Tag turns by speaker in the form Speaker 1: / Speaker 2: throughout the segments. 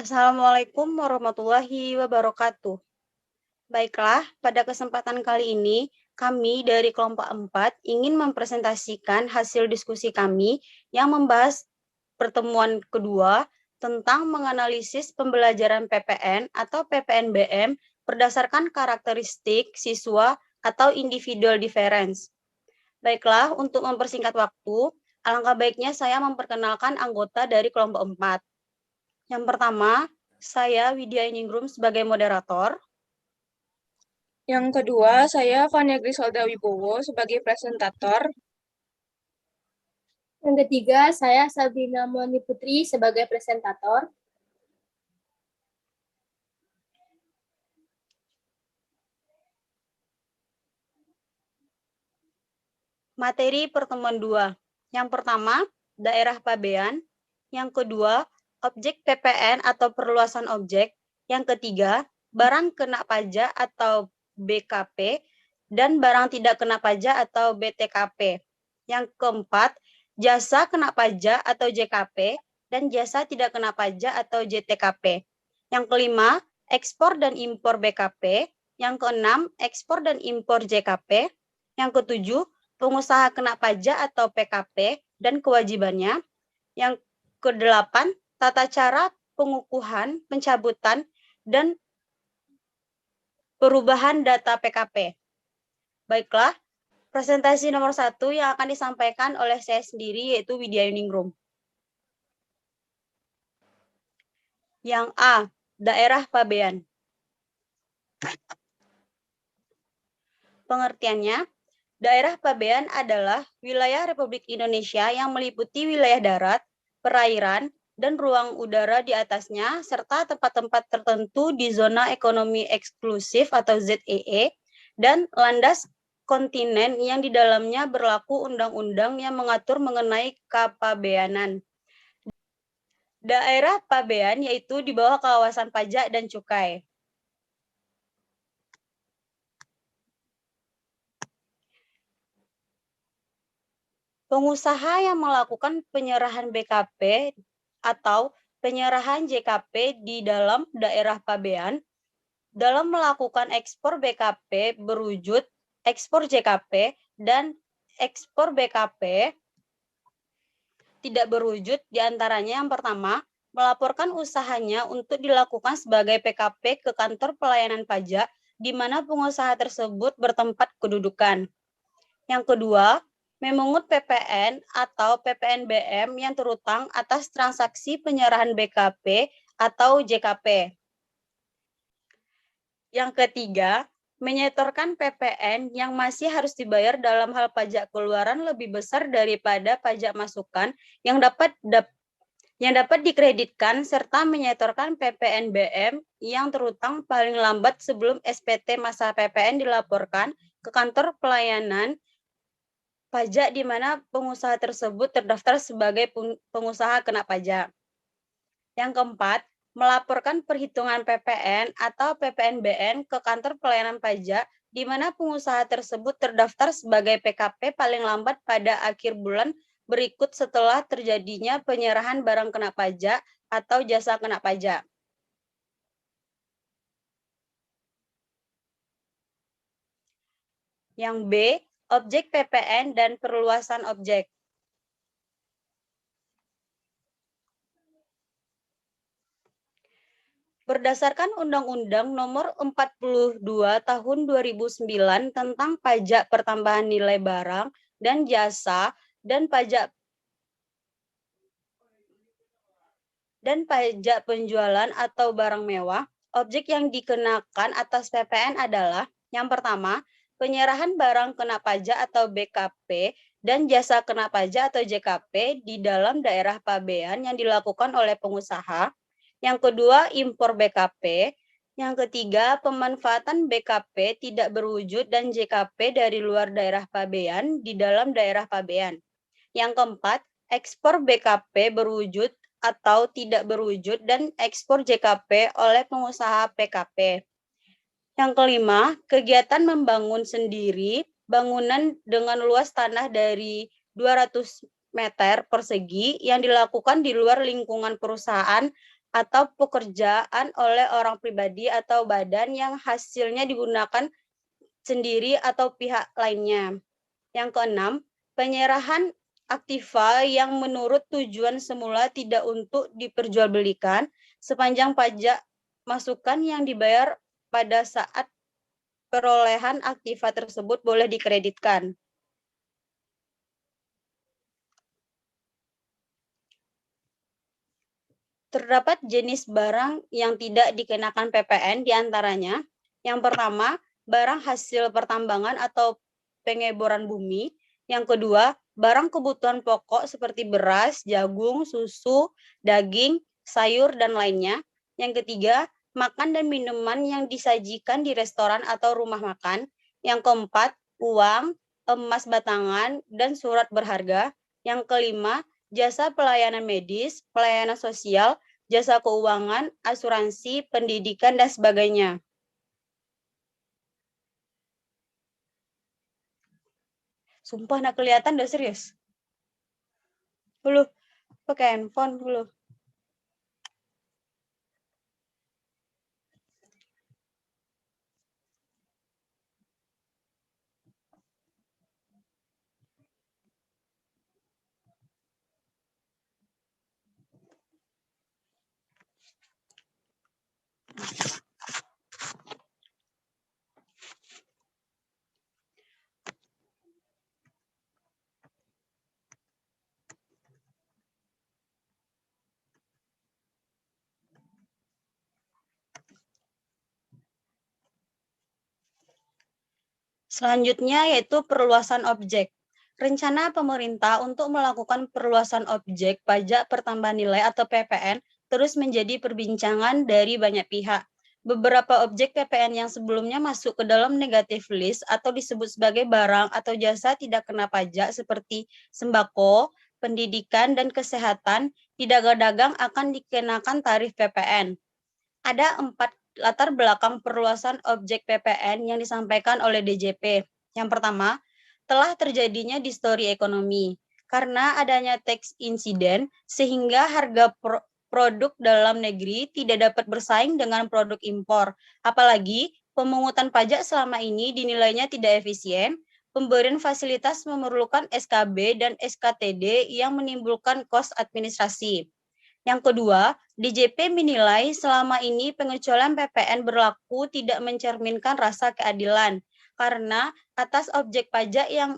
Speaker 1: Assalamualaikum warahmatullahi wabarakatuh. Baiklah, pada kesempatan kali ini, kami dari kelompok 4 ingin mempresentasikan hasil diskusi kami yang membahas pertemuan kedua tentang menganalisis pembelajaran PPN atau PPNBM berdasarkan karakteristik siswa atau individual difference. Baiklah, untuk mempersingkat waktu, alangkah baiknya saya memperkenalkan anggota dari kelompok 4. Yang pertama, saya Widya Iningrum sebagai moderator.
Speaker 2: Yang kedua, saya Fania Griselda Wibowo sebagai presentator.
Speaker 3: Yang ketiga, saya Sabrina Muani Putri sebagai presentator.
Speaker 1: Materi pertemuan 2. Yang pertama, daerah pabean. Yang kedua, objek PPN atau perluasan objek. Yang ketiga, barang kena pajak atau BKP dan barang tidak kena pajak atau BTKP. Yang keempat, jasa kena pajak atau JKP dan jasa tidak kena pajak atau JTKP. Yang kelima, ekspor dan impor BKP. Yang keenam, ekspor dan impor JKP. Yang ketujuh, pengusaha kena pajak atau PKP dan kewajibannya. Yang kedelapan, tata cara pengukuhan, pencabutan, dan perubahan data PKP. Baiklah, presentasi nomor 1 yang akan disampaikan oleh saya sendiri yaitu Widya Yuningrum. Yang A, daerah pabean. Pengertiannya, daerah pabean adalah wilayah Republik Indonesia yang meliputi wilayah darat, perairan, dan ruang udara di atasnya, serta tempat-tempat tertentu di zona ekonomi eksklusif atau ZEE, dan landas kontinen yang di dalamnya berlaku undang-undang yang mengatur mengenai kepabeanan. Daerah pabean yaitu di bawah kawasan pajak dan cukai. Pengusaha yang melakukan penyerahan BKP atau penyerahan JKP di dalam daerah pabean dalam melakukan ekspor BKP berwujud ekspor JKP dan ekspor BKP tidak berwujud diantaranya yang pertama, melaporkan usahanya untuk dilakukan sebagai PKP ke kantor pelayanan pajak di mana pengusaha tersebut bertempat kedudukan. Yang kedua, memungut PPN atau PPNBM yang terutang atas transaksi penyerahan BKP atau JKP. Yang ketiga, menyetorkan PPN yang masih harus dibayar dalam hal pajak keluaran lebih besar daripada pajak masukan yang dapat dikreditkan serta menyetorkan PPNBM yang terutang paling lambat sebelum SPT masa PPN dilaporkan ke kantor pelayanan pajak di mana pengusaha tersebut terdaftar sebagai pengusaha kena pajak. Yang keempat, melaporkan perhitungan PPN atau PPNBM ke kantor pelayanan pajak di mana pengusaha tersebut terdaftar sebagai PKP paling lambat pada akhir bulan berikut setelah terjadinya penyerahan barang kena pajak atau jasa kena pajak. Yang B, objek PPN dan perluasan objek. Berdasarkan Undang-Undang Nomor 42 Tahun 2009 tentang Pajak Pertambahan Nilai Barang dan Jasa dan pajak penjualan atau barang mewah, objek yang dikenakan atas PPN adalah yang pertama, penyerahan barang kena pajak atau BKP dan jasa kena pajak atau JKP di dalam daerah pabean yang dilakukan oleh pengusaha. Yang kedua, impor BKP. Yang ketiga, pemanfaatan BKP tidak berwujud dan JKP dari luar daerah pabean di dalam daerah pabean. Yang keempat, ekspor BKP berwujud atau tidak berwujud dan ekspor JKP oleh pengusaha PKP. Yang kelima, kegiatan membangun sendiri bangunan dengan luas tanah dari 200 meter persegi yang dilakukan di luar lingkungan perusahaan atau pekerjaan oleh orang pribadi atau badan yang hasilnya digunakan sendiri atau pihak lainnya. Yang keenam, penyerahan aktiva yang menurut tujuan semula tidak untuk diperjualbelikan sepanjang pajak masukan yang dibayar pada saat perolehan aktiva tersebut boleh dikreditkan. Terdapat jenis barang yang tidak dikenakan PPN diantaranya. Yang pertama, barang hasil pertambangan atau pengeboran bumi. Yang kedua, barang kebutuhan pokok seperti beras, jagung, susu, daging, sayur, dan lainnya. Yang ketiga, makan dan minuman yang disajikan di restoran atau rumah makan. Yang keempat, uang, emas batangan, dan surat berharga. Yang kelima, jasa pelayanan medis, pelayanan sosial, jasa keuangan, asuransi, pendidikan, dan sebagainya. Sumpah nggak kelihatan, udah serius. Belum, pakai handphone belum. Selanjutnya yaitu perluasan objek. Rencana pemerintah untuk melakukan perluasan objek pajak pertambahan nilai atau PPN terus menjadi perbincangan dari banyak pihak. Beberapa objek PPN yang sebelumnya masuk ke dalam negative list atau disebut sebagai barang atau jasa tidak kena pajak seperti sembako, pendidikan, dan kesehatan, didagang-dagang akan dikenakan tarif PPN. Ada 4 latar belakang perluasan objek PPN yang disampaikan oleh DJP. Yang pertama, telah terjadinya distori ekonomi. Karena adanya tax incident, sehingga harga produk dalam negeri tidak dapat bersaing dengan produk impor. Apalagi, pemungutan pajak selama ini dinilainya tidak efisien, pemberian fasilitas memerlukan SKB dan SKTD yang menimbulkan kos administrasi. Yang kedua, DJP menilai selama ini pengecualian PPN berlaku tidak mencerminkan rasa keadilan karena atas objek pajak yang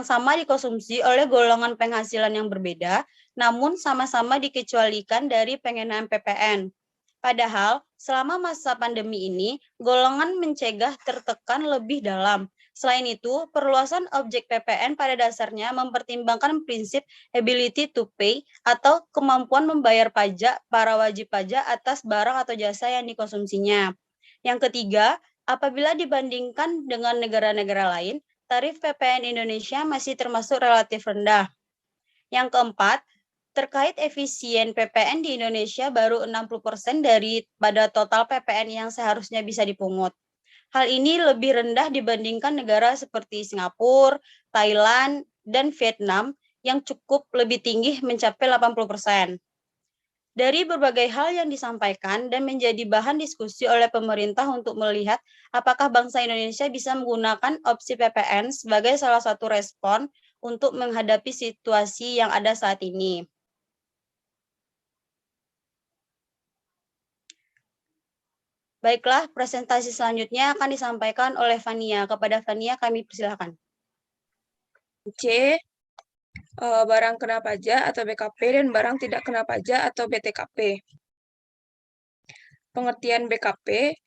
Speaker 1: sama dikonsumsi oleh golongan penghasilan yang berbeda, namun sama-sama dikecualikan dari pengenaan PPN. Padahal, selama masa pandemi ini, golongan mencegah tertekan lebih dalam. Selain itu, perluasan objek PPN pada dasarnya mempertimbangkan prinsip ability to pay atau kemampuan membayar pajak para wajib pajak atas barang atau jasa yang dikonsumsinya. Yang ketiga, apabila dibandingkan dengan negara-negara lain, tarif PPN Indonesia masih termasuk relatif rendah. Yang keempat, terkait efisien PPN di Indonesia baru 60% daripada total PPN yang seharusnya bisa dipungut. Hal ini lebih rendah dibandingkan negara seperti Singapura, Thailand, dan Vietnam yang cukup lebih tinggi mencapai 80%. Dari berbagai hal yang disampaikan dan menjadi bahan diskusi oleh pemerintah untuk melihat apakah bangsa Indonesia bisa menggunakan opsi PPN sebagai salah satu respon untuk menghadapi situasi yang ada saat ini. Baiklah, presentasi selanjutnya akan disampaikan oleh Fania. Kepada Fania kami persilakan.
Speaker 2: C. Barang kena pajak atau BKP dan barang tidak kena pajak atau BTKP. Pengertian BKP,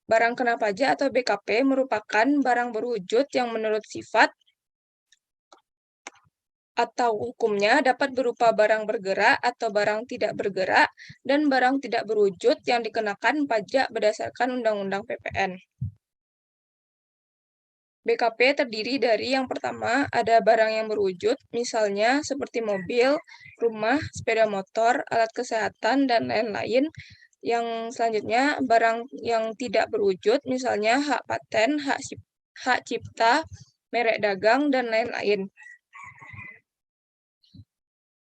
Speaker 2: barang kena pajak atau BKP merupakan barang berwujud yang menurut sifat atau hukumnya dapat berupa barang bergerak atau barang tidak bergerak dan barang tidak berwujud yang dikenakan pajak berdasarkan Undang-Undang PPN. BKP terdiri dari yang pertama ada barang yang berwujud, misalnya seperti mobil, rumah, sepeda motor, alat kesehatan, dan lain-lain. Yang selanjutnya barang yang tidak berwujud, misalnya hak paten, hak cipta, merek dagang, dan lain-lain.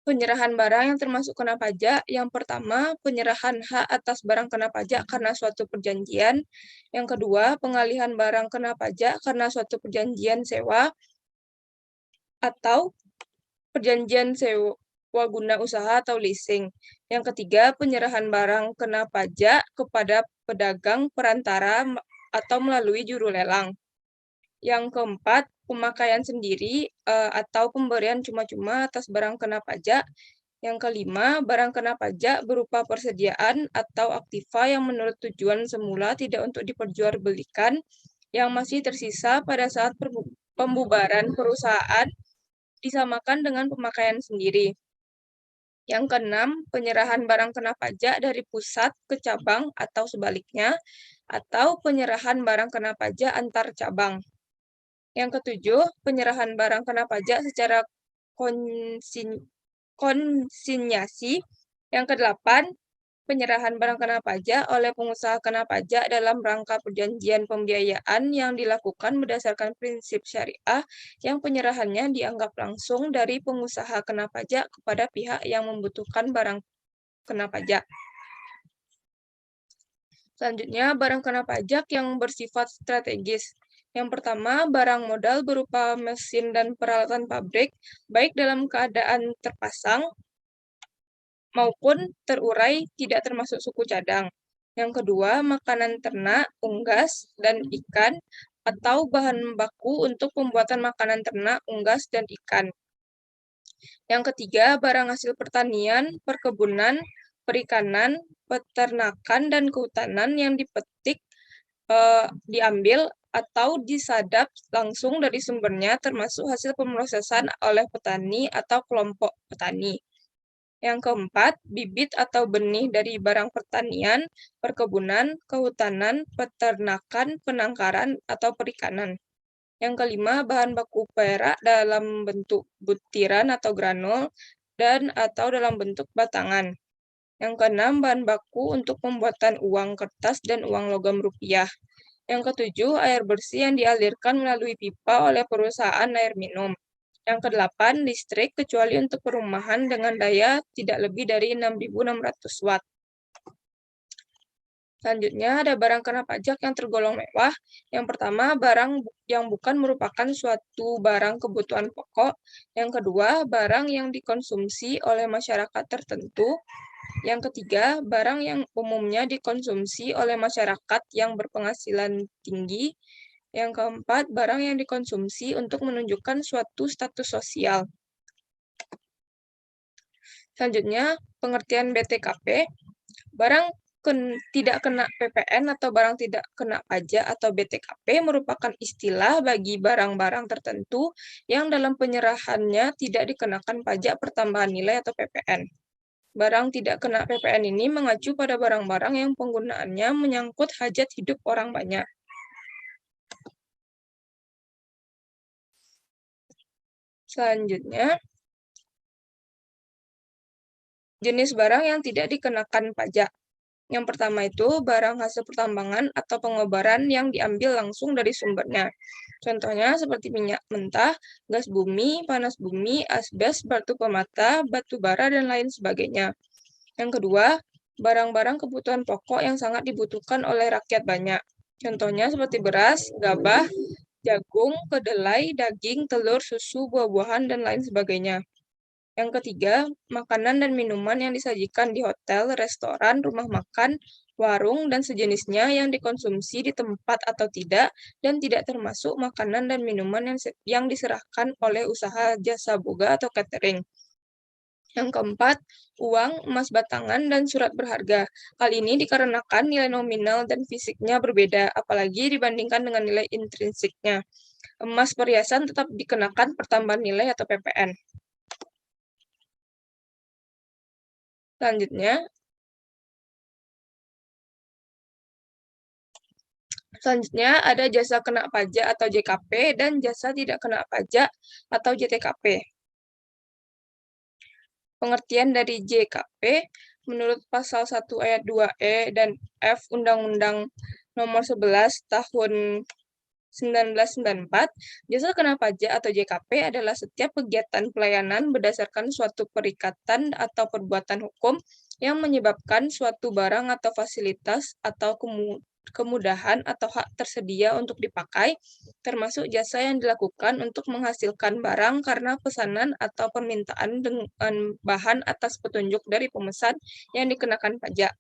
Speaker 2: Penyerahan barang yang termasuk kena pajak. Yang pertama, penyerahan hak atas barang kena pajak karena suatu perjanjian. Yang kedua, pengalihan barang kena pajak karena suatu perjanjian sewa atau perjanjian sewa guna usaha atau leasing. Yang ketiga, penyerahan barang kena pajak kepada pedagang perantara atau melalui juru lelang. Yang keempat, pemakaian sendiri atau pemberian cuma-cuma atas barang kena pajak. Yang kelima, barang kena pajak berupa persediaan atau aktiva yang menurut tujuan semula tidak untuk diperjualbelikan, yang masih tersisa pada saat pembubaran perusahaan disamakan dengan pemakaian sendiri. Yang keenam, penyerahan barang kena pajak dari pusat ke cabang atau sebaliknya, atau penyerahan barang kena pajak antar cabang. Yang ketujuh, penyerahan barang kena pajak secara konsinyasi. Yang kedelapan, penyerahan barang kena pajak oleh pengusaha kena pajak dalam rangka perjanjian pembiayaan yang dilakukan berdasarkan prinsip syariah yang penyerahannya dianggap langsung dari pengusaha kena pajak kepada pihak yang membutuhkan barang kena pajak. Selanjutnya, barang kena pajak yang bersifat strategis. Yang pertama, barang modal berupa mesin dan peralatan pabrik, baik dalam keadaan terpasang maupun terurai tidak termasuk suku cadang. Yang kedua, makanan ternak, unggas, dan ikan, atau bahan baku untuk pembuatan makanan ternak, unggas, dan ikan. Yang ketiga, barang hasil pertanian, perkebunan, perikanan, peternakan, dan kehutanan yang dipetik, diambil, atau disadap langsung dari sumbernya, termasuk hasil pemrosesan oleh petani atau kelompok petani. Yang keempat, bibit atau benih dari barang pertanian, perkebunan, kehutanan, peternakan, penangkaran, atau perikanan. Yang kelima, bahan baku perak dalam bentuk butiran atau granul dan atau dalam bentuk batangan. Yang keenam, bahan baku untuk pembuatan uang kertas dan uang logam rupiah. Yang ketujuh, air bersih yang dialirkan melalui pipa oleh perusahaan air minum. Yang kedelapan, listrik kecuali untuk perumahan dengan daya tidak lebih dari 6.600 watt. Selanjutnya, ada barang kena pajak yang tergolong mewah. Yang pertama, barang yang bukan merupakan suatu barang kebutuhan pokok. Yang kedua, barang yang dikonsumsi oleh masyarakat tertentu. Yang ketiga, barang yang umumnya dikonsumsi oleh masyarakat yang berpenghasilan tinggi. Yang keempat, barang yang dikonsumsi untuk menunjukkan suatu status sosial. Selanjutnya, pengertian BTKP. Barang tidak kena PPN atau barang tidak kena pajak atau BTKP merupakan istilah bagi barang-barang tertentu yang dalam penyerahannya tidak dikenakan pajak pertambahan nilai atau PPN. Barang tidak kena PPN ini mengacu pada barang-barang yang penggunaannya menyangkut hajat hidup orang banyak. Selanjutnya, jenis barang yang tidak dikenakan pajak. Yang pertama itu barang hasil pertambangan atau pengobaran yang diambil langsung dari sumbernya. Contohnya seperti minyak mentah, gas bumi, panas bumi, asbes, batu permata, batu bara, dan lain sebagainya. Yang kedua, barang-barang kebutuhan pokok yang sangat dibutuhkan oleh rakyat banyak. Contohnya seperti beras, gabah, jagung, kedelai, daging, telur, susu, buah-buahan, dan lain sebagainya. Yang ketiga, makanan dan minuman yang disajikan di hotel, restoran, rumah makan, warung, dan sejenisnya yang dikonsumsi di tempat atau tidak, dan tidak termasuk makanan dan minuman yang diserahkan oleh usaha jasa boga atau catering. Yang keempat, uang, emas batangan, dan surat berharga. Hal ini dikarenakan nilai nominal dan fisiknya berbeda, apalagi dibandingkan dengan nilai intrinsiknya. Emas perhiasan tetap dikenakan pertambahan nilai atau PPN. Selanjutnya ada jasa kena pajak atau JKP dan jasa tidak kena pajak atau JTKP. Pengertian dari JKP menurut pasal 1 ayat 2E dan F Undang-Undang Nomor 11 Tahun 1994, jasa kena pajak atau JKP adalah setiap kegiatan pelayanan berdasarkan suatu perikatan atau perbuatan hukum yang menyebabkan suatu barang atau fasilitas atau kemudahan atau hak tersedia untuk dipakai, termasuk jasa yang dilakukan untuk menghasilkan barang karena pesanan atau permintaan dengan bahan atas petunjuk dari pemesan yang dikenakan pajak.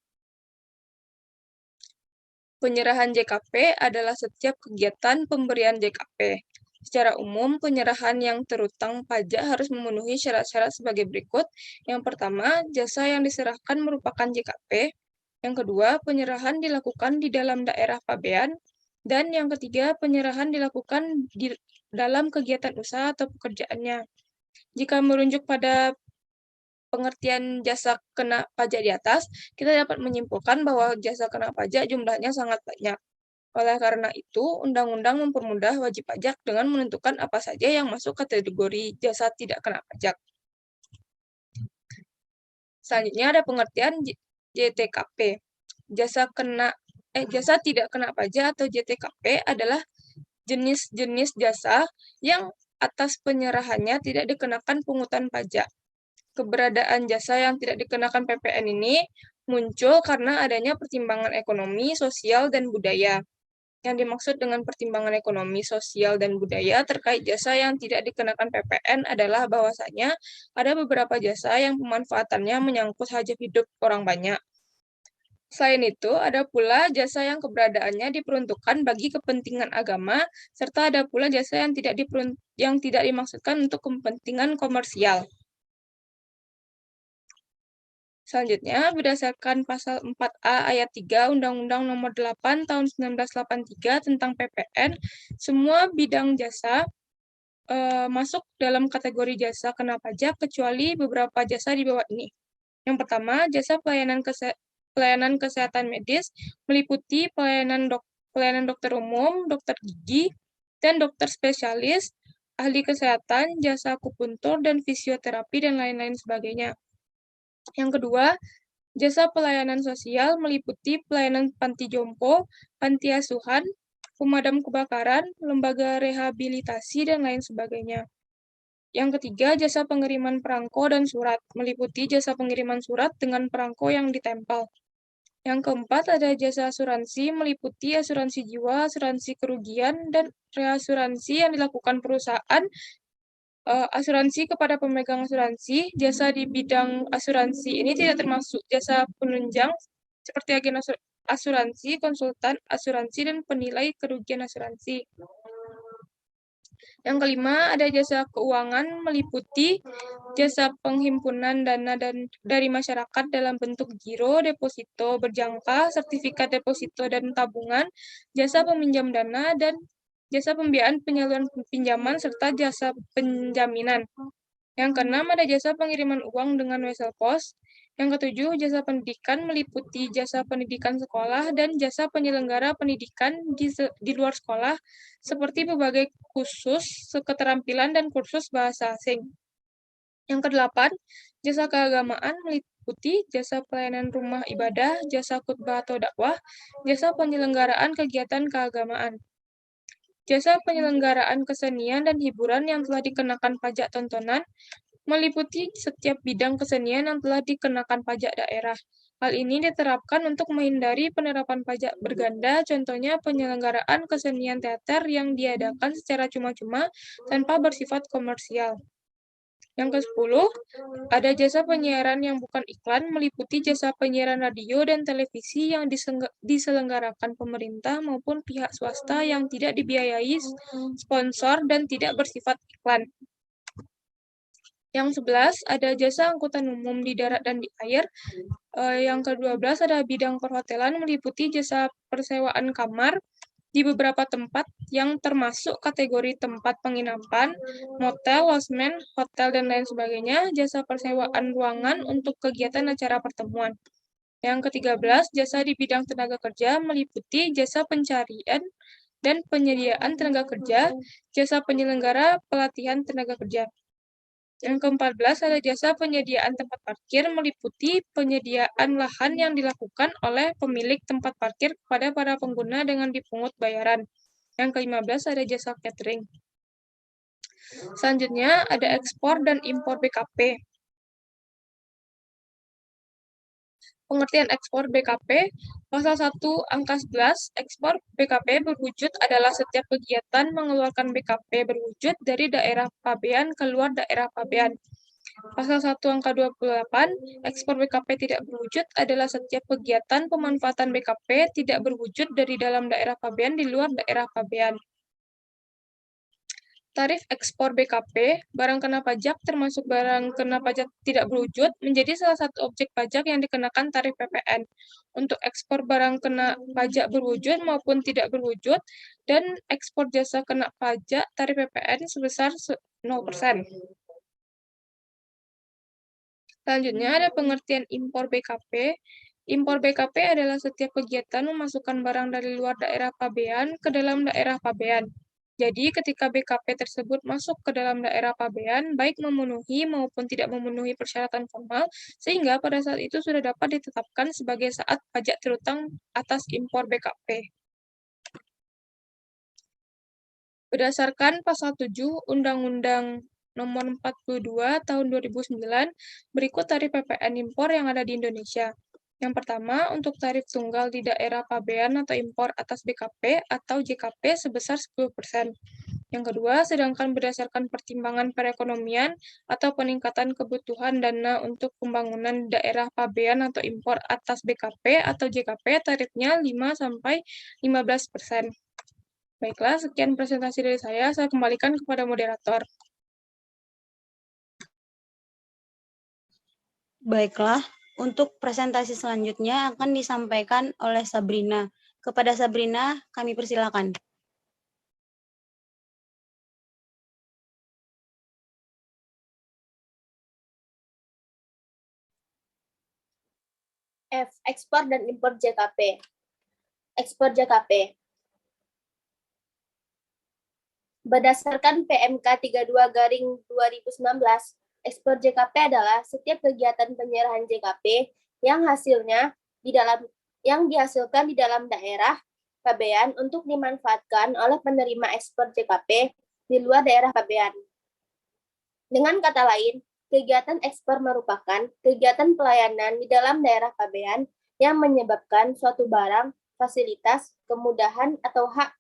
Speaker 2: Penyerahan JKP adalah setiap kegiatan pemberian JKP. Secara umum, penyerahan yang terutang pajak harus memenuhi syarat-syarat sebagai berikut. Yang pertama, jasa yang diserahkan merupakan JKP. Yang kedua, penyerahan dilakukan di dalam daerah pabean. Dan yang ketiga, penyerahan dilakukan di dalam kegiatan usaha atau pekerjaannya. Jika merujuk pada pengertian jasa kena pajak di atas, kita dapat menyimpulkan bahwa jasa kena pajak jumlahnya sangat banyak. Oleh karena itu, undang-undang mempermudah wajib pajak dengan menentukan apa saja yang masuk kategori jasa tidak kena pajak. Selanjutnya ada pengertian JTKP. Jasa tidak kena pajak atau JTKP adalah jenis-jenis jasa yang atas penyerahannya tidak dikenakan pungutan pajak. Keberadaan jasa yang tidak dikenakan PPN ini muncul karena adanya pertimbangan ekonomi, sosial, dan budaya. Yang dimaksud dengan pertimbangan ekonomi, sosial, dan budaya terkait jasa yang tidak dikenakan PPN adalah bahwasanya ada beberapa jasa yang pemanfaatannya menyangkut hajat hidup orang banyak. Selain itu, ada pula jasa yang keberadaannya diperuntukkan bagi kepentingan agama, serta ada pula jasa yang tidak dimaksudkan untuk kepentingan komersial. Selanjutnya, berdasarkan pasal 4A ayat 3 Undang-Undang Nomor 8 Tahun 1983 tentang PPN, semua bidang jasa masuk dalam kategori jasa kena pajak kecuali beberapa jasa di bawah ini. Yang pertama, jasa pelayanan kesehatan medis meliputi pelayanan dokter umum, dokter gigi, dan dokter spesialis, ahli kesehatan, jasa akupuntur, dan fisioterapi, dan lain-lain sebagainya. Yang kedua, jasa pelayanan sosial meliputi pelayanan panti jompo, panti asuhan, pemadam kebakaran, lembaga rehabilitasi, dan lain sebagainya. Yang ketiga, jasa pengiriman perangko dan surat, meliputi jasa pengiriman surat dengan perangko yang ditempel. Yang keempat, ada jasa asuransi, meliputi asuransi jiwa, asuransi kerugian, dan reasuransi yang dilakukan perusahaan, asuransi kepada pemegang asuransi. Jasa di bidang asuransi ini tidak termasuk jasa penunjang, seperti agen asuransi, konsultan asuransi, dan penilai kerugian asuransi. Yang kelima, ada jasa keuangan meliputi jasa penghimpunan dana dari masyarakat dalam bentuk giro, deposito berjangka, sertifikat deposito dan tabungan, jasa peminjam dana, dan jasa pembiayaan penyaluran pinjaman, serta jasa penjaminan. Yang keenam, ada jasa pengiriman uang dengan wesel pos. Yang ketujuh, jasa pendidikan meliputi jasa pendidikan sekolah dan jasa penyelenggara pendidikan di luar sekolah, seperti berbagai kursus keterampilan dan kursus bahasa asing. Yang kedelapan, jasa keagamaan meliputi jasa pelayanan rumah ibadah, jasa khutbah atau dakwah, jasa penyelenggaraan kegiatan keagamaan. Jasa penyelenggaraan kesenian dan hiburan yang telah dikenakan pajak tontonan meliputi setiap bidang kesenian yang telah dikenakan pajak daerah. Hal ini diterapkan untuk menghindari penerapan pajak berganda, contohnya penyelenggaraan kesenian teater yang diadakan secara cuma-cuma tanpa bersifat komersial. Yang ke-10, ada jasa penyiaran yang bukan iklan, meliputi jasa penyiaran radio dan televisi yang diselenggarakan pemerintah maupun pihak swasta yang tidak dibiayai sponsor dan tidak bersifat iklan. Yang 11, ada jasa angkutan umum di darat dan di air. Yang ke-12, ada bidang perhotelan meliputi jasa persewaan kamar di beberapa tempat yang termasuk kategori tempat penginapan, motel, losmen, hotel, dan lain sebagainya, jasa persewaan ruangan untuk kegiatan acara pertemuan. Yang ke-13, jasa di bidang tenaga kerja meliputi jasa pencarian dan penyediaan tenaga kerja, jasa penyelenggara pelatihan tenaga kerja. Yang ke-14 ada jasa penyediaan tempat parkir meliputi penyediaan lahan yang dilakukan oleh pemilik tempat parkir kepada para pengguna dengan dipungut bayaran. Yang ke-15 ada jasa catering. Selanjutnya ada ekspor dan impor BKP. Pengertian ekspor BKP, pasal 1 angka 11, ekspor BKP berwujud adalah setiap kegiatan mengeluarkan BKP berwujud dari daerah pabean keluar daerah pabean. Pasal 1 angka 28, ekspor BKP tidak berwujud adalah setiap kegiatan pemanfaatan BKP tidak berwujud dari dalam daerah pabean di luar daerah pabean. Tarif ekspor BKP, barang kena pajak termasuk barang kena pajak tidak berwujud, menjadi salah satu objek pajak yang dikenakan tarif PPN. Untuk ekspor barang kena pajak berwujud maupun tidak berwujud, dan ekspor jasa kena pajak tarif PPN sebesar 0%. Selanjutnya ada pengertian impor BKP. Impor BKP adalah setiap kegiatan memasukkan barang dari luar daerah pabean ke dalam daerah pabean. Jadi, ketika BKP tersebut masuk ke dalam daerah pabean, baik memenuhi maupun tidak memenuhi persyaratan formal, sehingga pada saat itu sudah dapat ditetapkan sebagai saat pajak terutang atas impor BKP. Berdasarkan Pasal 7 Undang-Undang Nomor 42 Tahun 2009, berikut tarif PPN impor yang ada di Indonesia. Yang pertama, untuk tarif tunggal di daerah pabean atau impor atas BKP atau JKP sebesar 10%. Yang kedua, sedangkan berdasarkan pertimbangan perekonomian atau peningkatan kebutuhan dana untuk pembangunan daerah pabean atau impor atas BKP atau JKP tarifnya 5-15%. Baiklah, sekian presentasi dari saya kembalikan kepada moderator.
Speaker 1: Baiklah, untuk presentasi selanjutnya akan disampaikan oleh Sabrina. Kepada Sabrina, kami persilakan.
Speaker 3: F. Ekspor dan impor JKP. Ekspor JKP. Berdasarkan PMK 32/2019, ekspor JKP adalah setiap kegiatan penyerahan JKP yang dihasilkan di dalam daerah pabean untuk dimanfaatkan oleh penerima ekspor JKP di luar daerah pabean. Dengan kata lain, kegiatan ekspor merupakan kegiatan pelayanan di dalam daerah pabean yang menyebabkan suatu barang, fasilitas, kemudahan, atau hak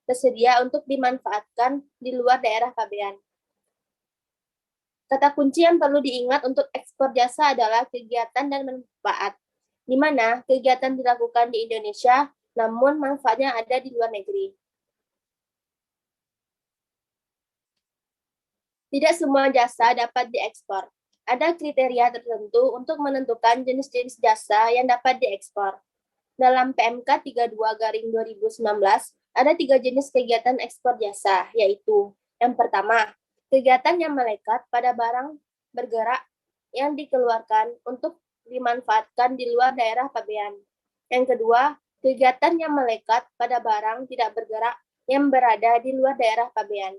Speaker 3: tersedia untuk dimanfaatkan di luar daerah pabean. Kata kunci yang perlu diingat untuk ekspor jasa adalah kegiatan dan manfaat, di mana kegiatan dilakukan di Indonesia, namun manfaatnya ada di luar negeri. Tidak semua jasa dapat diekspor. Ada kriteria tertentu untuk menentukan jenis-jenis jasa yang dapat diekspor. Dalam PMK 32/2019, ada 3 jenis kegiatan ekspor jasa, yaitu yang pertama, kegiatan yang melekat pada barang bergerak yang dikeluarkan untuk dimanfaatkan di luar daerah pabean. Yang kedua, kegiatan yang melekat pada barang tidak bergerak yang berada di luar daerah pabean.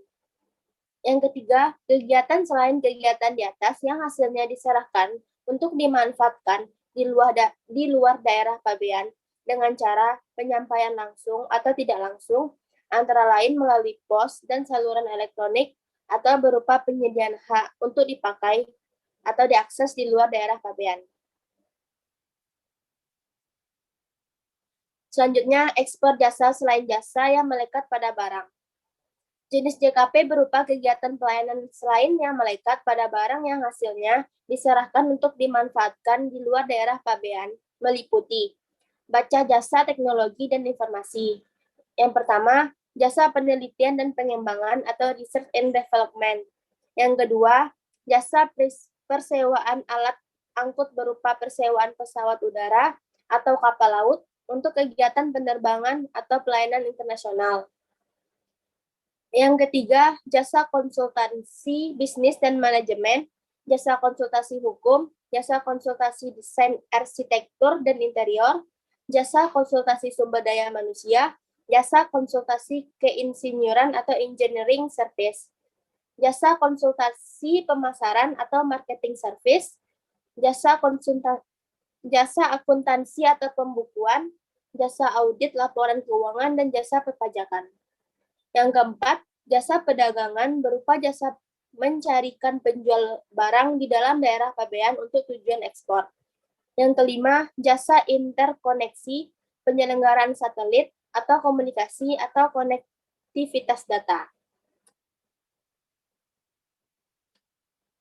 Speaker 3: Yang ketiga, kegiatan selain kegiatan di atas yang hasilnya diserahkan untuk dimanfaatkan di luar daerah pabean dengan cara penyampaian langsung atau tidak langsung, antara lain melalui pos dan saluran elektronik atau berupa penyediaan hak untuk dipakai atau diakses di luar daerah pabean. Selanjutnya, ekspor jasa selain jasa yang melekat pada barang. Jenis JKP berupa kegiatan pelayanan selain yang melekat pada barang yang hasilnya diserahkan untuk dimanfaatkan di luar daerah pabean, meliputi baca jasa teknologi dan informasi. Yang pertama, jasa penelitian dan pengembangan atau research and development. Yang kedua, jasa persewaan alat angkut berupa persewaan pesawat udara atau kapal laut untuk kegiatan penerbangan atau pelayanan internasional. Yang ketiga, jasa konsultansi bisnis dan manajemen, jasa konsultasi hukum, jasa konsultasi desain arsitektur dan interior, jasa konsultasi sumber daya manusia, jasa konsultasi keinsinyuran atau engineering service, jasa konsultasi pemasaran atau marketing service, jasa akuntansi atau pembukuan, jasa audit laporan keuangan, dan jasa perpajakan. Yang keempat, jasa perdagangan berupa jasa mencarikan penjual barang di dalam daerah pabean untuk tujuan ekspor. Yang kelima, jasa interkoneksi, penyelenggaraan satelit atau komunikasi atau konektivitas data.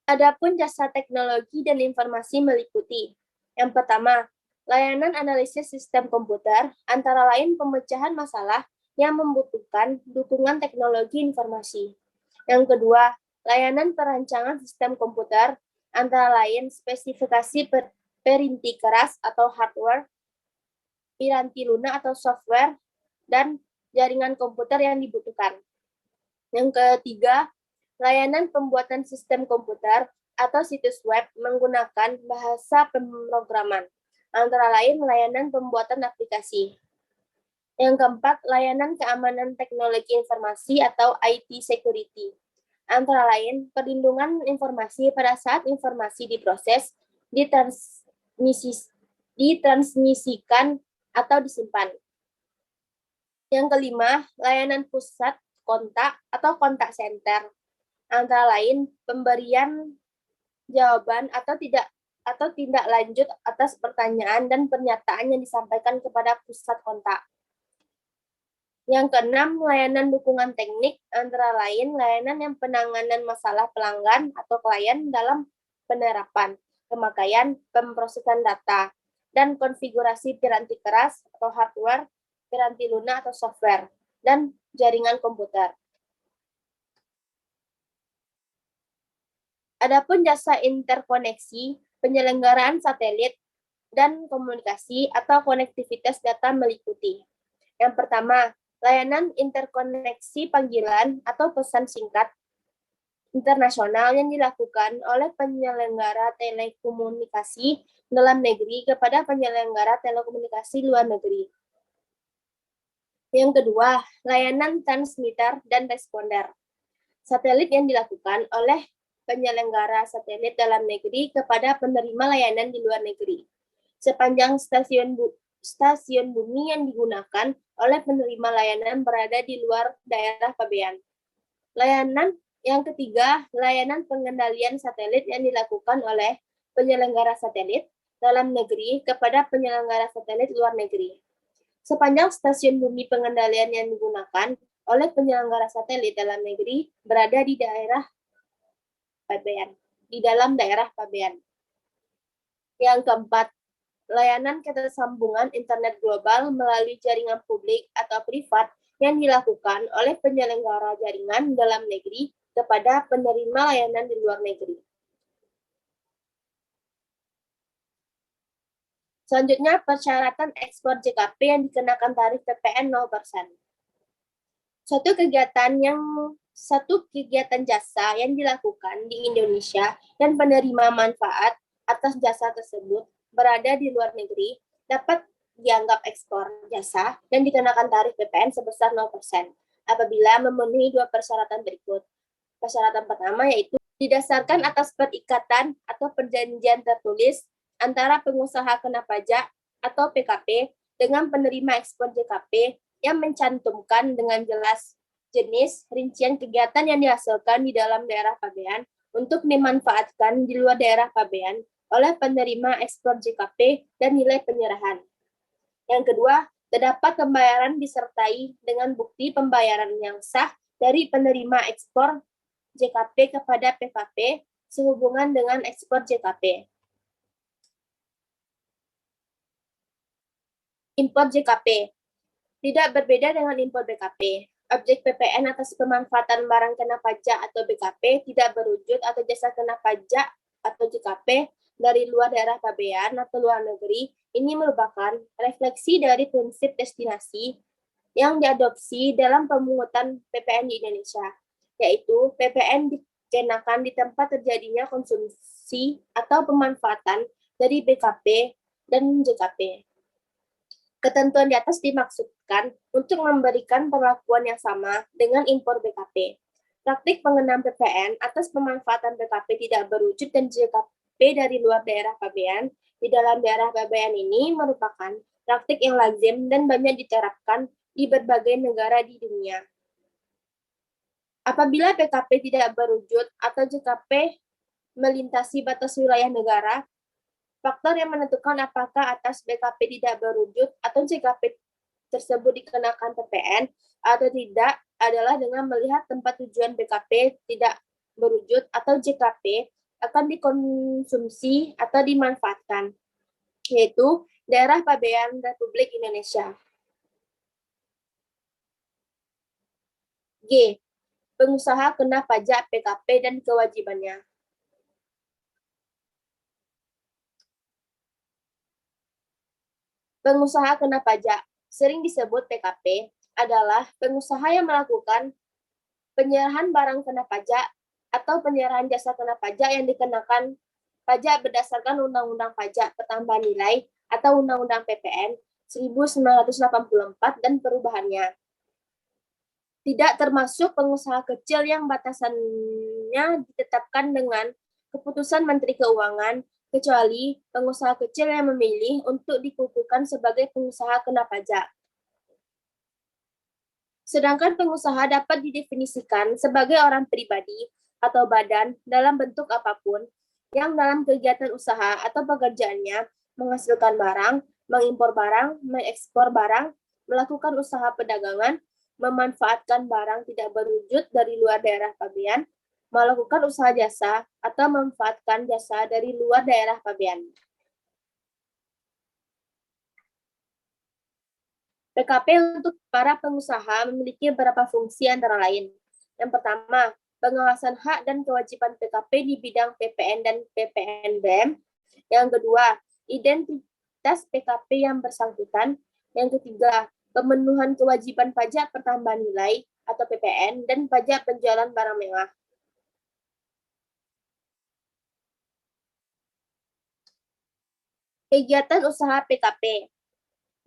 Speaker 3: Adapun jasa teknologi dan informasi meliputi. Yang pertama, layanan analisis sistem komputer, antara lain pemecahan masalah yang membutuhkan dukungan teknologi informasi. Yang kedua, layanan perancangan sistem komputer, antara lain spesifikasi perinti keras atau hardware, piranti lunak atau software, dan jaringan komputer yang dibutuhkan. Yang ketiga, layanan pembuatan sistem komputer atau situs web menggunakan bahasa pemrograman, antara lain layanan pembuatan aplikasi. Yang keempat, layanan keamanan teknologi informasi atau IT security, antara lain perlindungan informasi pada saat informasi diproses, ditransmisikan, atau disimpan. Yang kelima, layanan pusat kontak atau kontak center, antara lain pemberian jawaban atau tindak lanjut atas pertanyaan dan pernyataan yang disampaikan kepada pusat kontak. Yang keenam, layanan dukungan teknik, antara lain layanan yang penanganan masalah pelanggan atau klien dalam penerapan, pemakaian, pemrosesan data, dan konfigurasi piranti keras atau hardware, piranti lunak atau software, dan jaringan komputer. Adapun jasa interkoneksi, penyelenggaraan satelit, dan komunikasi atau konektivitas data meliputi. Yang pertama, layanan interkoneksi panggilan atau pesan singkat internasional yang dilakukan oleh penyelenggara telekomunikasi dalam negeri kepada penyelenggara telekomunikasi luar negeri. Yang kedua, layanan transmitter dan responder. Satelit yang dilakukan oleh penyelenggara satelit dalam negeri kepada penerima layanan di luar negeri. Sepanjang stasiun bumi yang digunakan oleh penerima layanan berada di luar daerah pabean. Layanan yang ketiga, layanan pengendalian satelit yang dilakukan oleh penyelenggara satelit dalam negeri kepada penyelenggara satelit luar negeri. Sepanjang stasiun bumi pengendalian yang digunakan oleh penyelenggara satelit dalam negeri berada di daerah pabean, di dalam daerah pabean. Yang keempat, layanan ketersambungan internet global melalui jaringan publik atau privat yang dilakukan oleh penyelenggara jaringan dalam negeri kepada penerima layanan di luar negeri. Selanjutnya, persyaratan ekspor JKP yang dikenakan tarif PPN 0%. Satu kegiatan jasa yang dilakukan di Indonesia dan penerima manfaat atas jasa tersebut berada di luar negeri dapat dianggap ekspor jasa dan dikenakan tarif PPN sebesar 0% apabila memenuhi dua persyaratan berikut. Persyaratan pertama yaitu didasarkan atas perikatan atau perjanjian tertulis antara pengusaha kena pajak atau PKP dengan penerima ekspor JKP yang mencantumkan dengan jelas jenis, rincian kegiatan yang dihasilkan di dalam daerah pabean untuk dimanfaatkan di luar daerah pabean oleh penerima ekspor JKP dan nilai penyerahan. Yang kedua, terdapat pembayaran disertai dengan bukti pembayaran yang sah dari penerima ekspor JKP kepada PKP sehubungan dengan ekspor JKP. Impor JKP tidak berbeda dengan impor BKP. Objek PPN atas pemanfaatan barang kena pajak atau BKP tidak berwujud atau jasa kena pajak atau JKP dari luar daerah pabean atau luar negeri. Ini merupakan refleksi dari prinsip destinasi yang diadopsi dalam pemungutan PPN di Indonesia, yaitu PPN dikenakan di tempat terjadinya konsumsi atau pemanfaatan dari BKP dan JKP. Ketentuan di atas dimaksudkan untuk memberikan perlakuan yang sama dengan impor BKP. Praktik pengenaan PPN atas pemanfaatan BKP tidak berwujud dan JKP dari luar daerah pabean di dalam daerah pabean ini merupakan praktik yang lazim dan banyak diterapkan di berbagai negara di dunia. Apabila PKP tidak berwujud atau JKP melintasi batas wilayah negara, faktor yang menentukan apakah atas PKP tidak berwujud atau JKP tersebut dikenakan PPN atau tidak adalah dengan melihat tempat tujuan PKP tidak berwujud atau JKP akan dikonsumsi atau dimanfaatkan, yaitu daerah pabean Republik Indonesia. G. Pengusaha kena pajak PKP dan kewajibannya. Pengusaha kena pajak, sering disebut PKP, adalah pengusaha yang melakukan penyerahan barang kena pajak atau penyerahan jasa kena pajak yang dikenakan pajak berdasarkan Undang-Undang Pajak Pertambahan Nilai atau Undang-Undang PPN 1984 dan perubahannya. Tidak termasuk pengusaha kecil yang batasannya ditetapkan dengan keputusan Menteri Keuangan, kecuali pengusaha kecil yang memilih untuk dikukuhkan sebagai pengusaha kena pajak. Sedangkan pengusaha dapat didefinisikan sebagai orang pribadi atau badan dalam bentuk apapun yang dalam kegiatan usaha atau pekerjaannya menghasilkan barang, mengimpor barang, mengekspor barang, melakukan usaha perdagangan, memanfaatkan barang tidak berwujud dari luar daerah pabean, melakukan usaha jasa, atau memanfaatkan jasa dari luar daerah pabean. PKP untuk para pengusaha memiliki beberapa fungsi antara lain. Yang pertama, pengawasan hak dan kewajiban PKP di bidang PPN dan PPNBM. Yang kedua, identitas PKP yang bersangkutan. Yang ketiga, pemenuhan kewajiban pajak pertambahan nilai atau PPN dan pajak penjualan barang mewah. Kegiatan usaha PKP.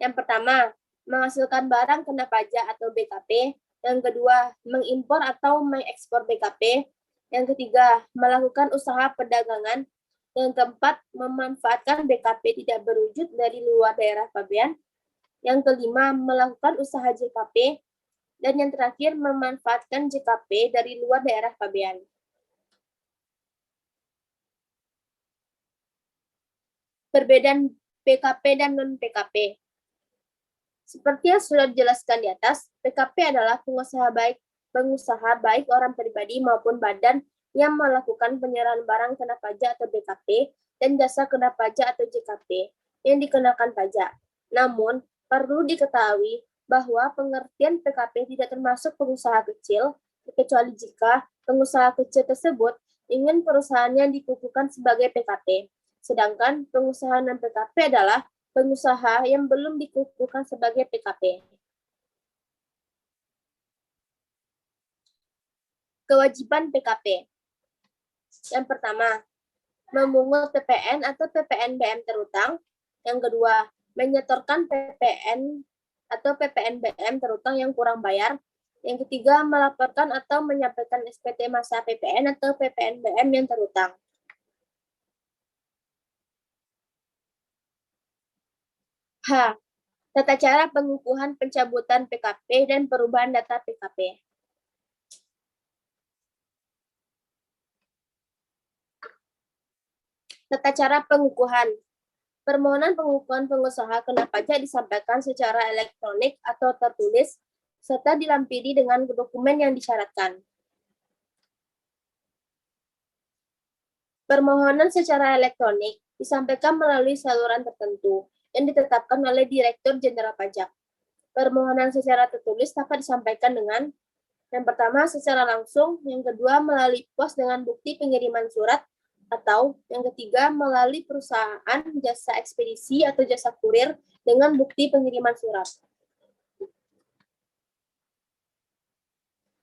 Speaker 3: Yang pertama, menghasilkan barang kena pajak atau BKP. Yang kedua, mengimpor atau mengekspor BKP. Yang ketiga, melakukan usaha perdagangan. Yang keempat, memanfaatkan BKP tidak berwujud dari luar daerah pabean. Yang kelima, melakukan usaha JKP. Dan yang terakhir, memanfaatkan JKP dari luar daerah pabean. Perbedaan PKP dan non-PKP. Seperti yang sudah dijelaskan di atas, PKP adalah pengusaha baik orang pribadi maupun badan yang melakukan penyerahan barang kena pajak atau BKP dan jasa kena pajak atau JKP yang dikenakan pajak. Namun, perlu diketahui bahwa pengertian PKP tidak termasuk pengusaha kecil, kecuali jika pengusaha kecil tersebut ingin perusahaannya dikukuhkan sebagai PKP. Sedangkan pengusaha non-PKP adalah pengusaha yang belum dikukuhkan sebagai PKP. Kewajiban PKP. Yang pertama, memungut PPN atau PPNBM terutang. Yang kedua, menyetorkan PPN atau PPNBM terutang yang kurang bayar. Yang ketiga, melaporkan atau menyampaikan SPT masa PPN atau PPNBM yang terutang. H. Tata cara pengukuhan pencabutan PKP dan perubahan data PKP. Tata cara pengukuhan. Permohonan pengukuhan pengusaha kena pajak disampaikan secara elektronik atau tertulis, serta dilampiri dengan dokumen yang disyaratkan. Permohonan secara elektronik disampaikan melalui saluran tertentu yang ditetapkan oleh Direktur Jenderal Pajak. Permohonan secara tertulis dapat disampaikan dengan yang pertama secara langsung, yang kedua melalui pos dengan bukti pengiriman surat, atau yang ketiga melalui perusahaan jasa ekspedisi atau jasa kurir dengan bukti pengiriman surat.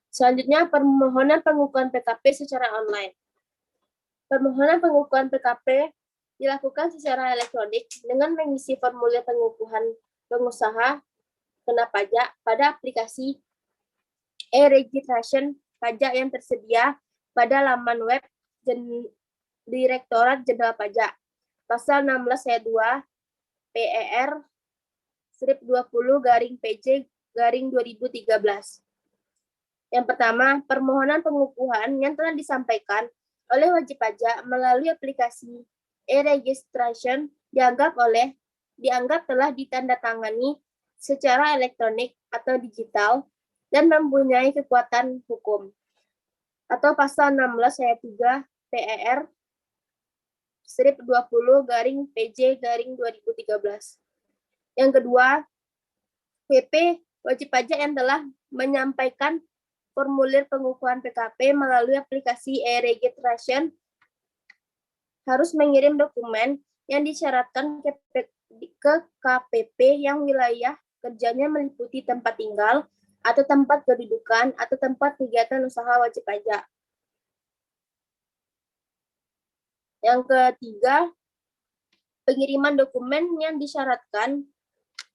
Speaker 3: Selanjutnya, permohonan pengukuhan PKP secara online. Permohonan pengukuhan PKP dilakukan secara elektronik dengan mengisi formulir pengukuhan pengusaha kena pajak pada aplikasi e-registration pajak yang tersedia pada laman web Direktorat Jenderal Pajak. Pasal 16 ayat 2 PER 20-PJ 2013. Yang pertama, permohonan pengukuhan yang telah disampaikan oleh wajib pajak melalui aplikasi e-registration dianggap telah ditandatangani secara elektronik atau digital dan mempunyai kekuatan hukum atau pasal 16 ayat 3 PER strip 20 garing PJ garing 2013. Yang kedua, WP wajib pajak yang telah menyampaikan formulir pengukuhan PKP melalui aplikasi e-registration harus mengirim dokumen yang disyaratkan ke KPP yang wilayah kerjanya meliputi tempat tinggal atau tempat kedudukan atau tempat kegiatan usaha wajib pajak. Yang ketiga, pengiriman dokumen yang disyaratkan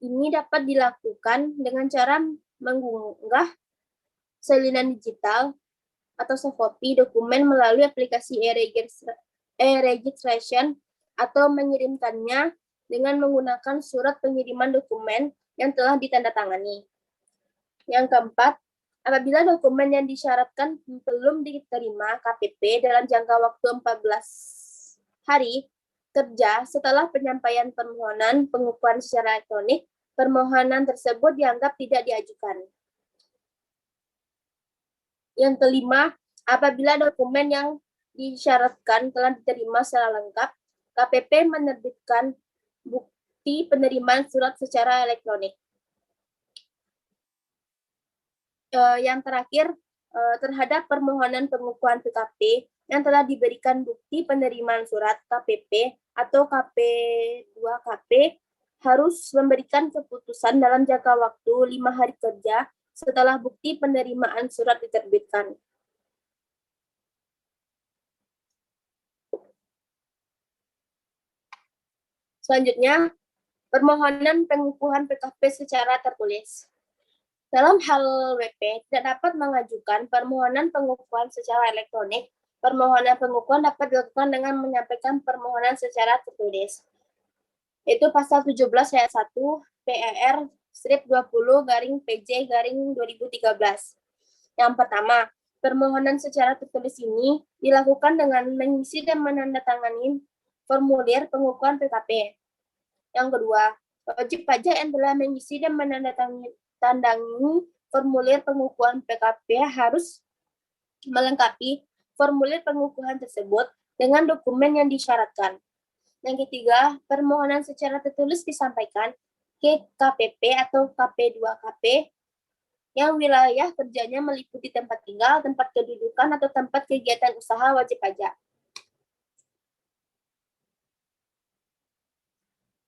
Speaker 3: ini dapat dilakukan dengan cara mengunggah salinan digital atau soft copy dokumen melalui aplikasi e-registration atau mengirimkannya dengan menggunakan surat pengiriman dokumen yang telah ditandatangani. Yang keempat, apabila dokumen yang disyaratkan belum diterima KPP dalam jangka waktu 14 hari kerja setelah penyampaian permohonan pengukuhan secara elektronik, permohonan tersebut dianggap tidak diajukan. Yang kelima, apabila dokumen yang disyaratkan telah diterima secara lengkap, KPP menerbitkan bukti penerimaan surat secara elektronik. Yang terakhir, terhadap permohonan pengukuhan PKP yang telah diberikan bukti penerimaan surat KPP atau KP2KP harus memberikan keputusan dalam jangka waktu 5 hari kerja setelah bukti penerimaan surat diterbitkan. Selanjutnya, permohonan pengukuhan PKP secara tertulis. Dalam hal WP, tidak dapat mengajukan permohonan pengukuhan secara elektronik. Permohonan pengukuhan dapat dilakukan dengan menyampaikan permohonan secara tertulis. Itu pasal 17 ayat 1 PER strip 20 garing PJ garing 2013. Yang pertama, permohonan secara tertulis ini dilakukan dengan mengisi dan menandatangani formulir pengukuhan PKP. Yang kedua, wajib pajak yang telah mengisi dan menandatangani formulir pengukuhan PKP harus melengkapi formulir pengukuhan tersebut dengan dokumen yang disyaratkan. Yang ketiga, permohonan secara tertulis disampaikan ke KPP atau KP2KP yang wilayah kerjanya meliputi tempat tinggal, tempat kedudukan, atau tempat kegiatan usaha wajib pajak.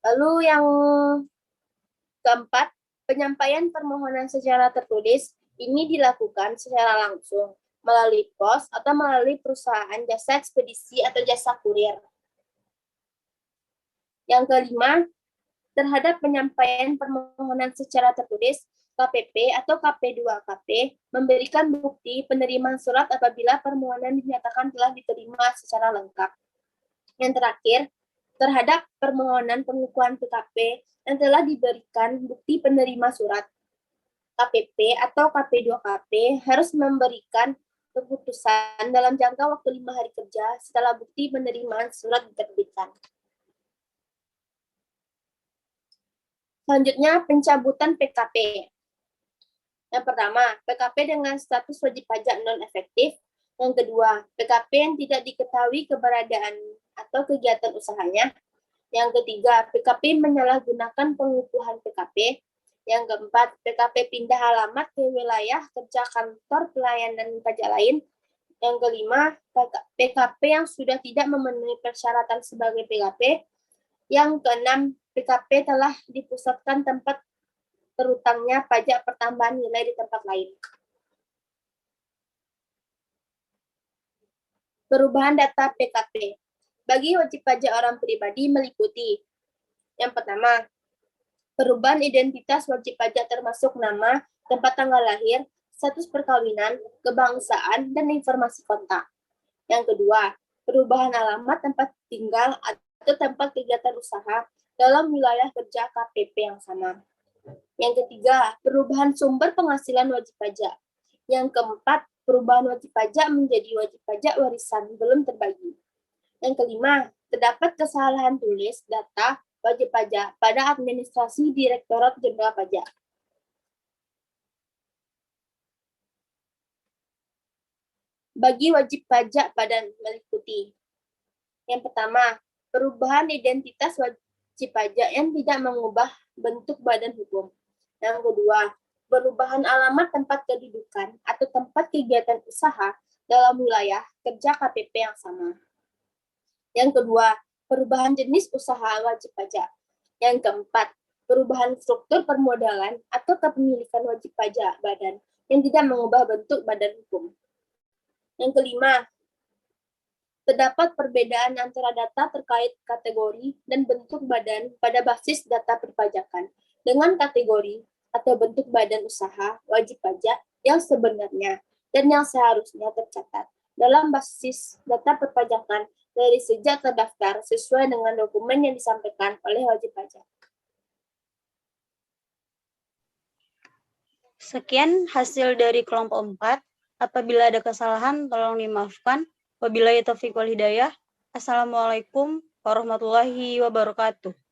Speaker 3: Lalu yang keempat, penyampaian permohonan secara tertulis ini dilakukan secara langsung melalui pos atau melalui perusahaan jasa ekspedisi atau jasa kurir. Yang kelima, terhadap penyampaian permohonan secara tertulis, KPP atau KP2KP memberikan bukti penerimaan surat apabila permohonan dinyatakan telah diterima secara lengkap. Yang terakhir, terhadap permohonan pengukuhan PKP yang telah diberikan bukti penerima surat, KPP atau KP2KP harus memberikan keputusan dalam jangka waktu 5 hari kerja setelah bukti penerimaan surat diterbitkan. Selanjutnya, pencabutan PKP. Yang pertama, PKP dengan status wajib pajak non-efektif. Yang kedua, PKP yang tidak diketahui keberadaan atau kegiatan usahanya. Yang ketiga, PKP menyalahgunakan pengukuhan PKP. Yang keempat, PKP pindah alamat ke wilayah kerja kantor pelayanan pajak lain. Yang kelima, PKP yang sudah tidak memenuhi persyaratan sebagai PKP. Yang keenam, PKP telah dipusatkan tempat terutangnya pajak pertambahan nilai di tempat lain. Perubahan data PKP bagi wajib pajak orang pribadi meliputi: yang pertama, perubahan identitas wajib pajak termasuk nama, tempat tanggal lahir, status perkawinan, kebangsaan, dan informasi kontak. Yang kedua, perubahan alamat tempat tinggal atau tempat kegiatan usaha dalam wilayah kerja KPP yang sama. Yang ketiga, perubahan sumber penghasilan wajib pajak. Yang keempat, perubahan wajib pajak menjadi wajib pajak warisan belum terbagi. Yang kelima, terdapat kesalahan tulis data wajib pajak pada administrasi Direktorat Jenderal Pajak. Bagi wajib pajak badan meliputi. Yang pertama, perubahan identitas wajib pajak yang tidak mengubah bentuk badan hukum. Yang kedua, perubahan alamat tempat kedudukan atau tempat kegiatan usaha dalam wilayah kerja KPP yang sama. Yang kedua, perubahan jenis usaha wajib pajak. Yang keempat, perubahan struktur permodalan atau kepemilikan wajib pajak badan yang tidak mengubah bentuk badan hukum. Yang kelima, terdapat perbedaan antara data terkait kategori dan bentuk badan pada basis data perpajakan dengan kategori atau bentuk badan usaha wajib pajak yang sebenarnya dan yang seharusnya tercatat dalam basis data perpajakan dari sejak terdaftar sesuai dengan dokumen yang disampaikan oleh wajib pajak.
Speaker 1: Sekian hasil dari kelompok 4. Apabila ada kesalahan, tolong dimaafkan. Wabillahi taufiq wal hidayah. Assalamualaikum warahmatullahi wabarakatuh.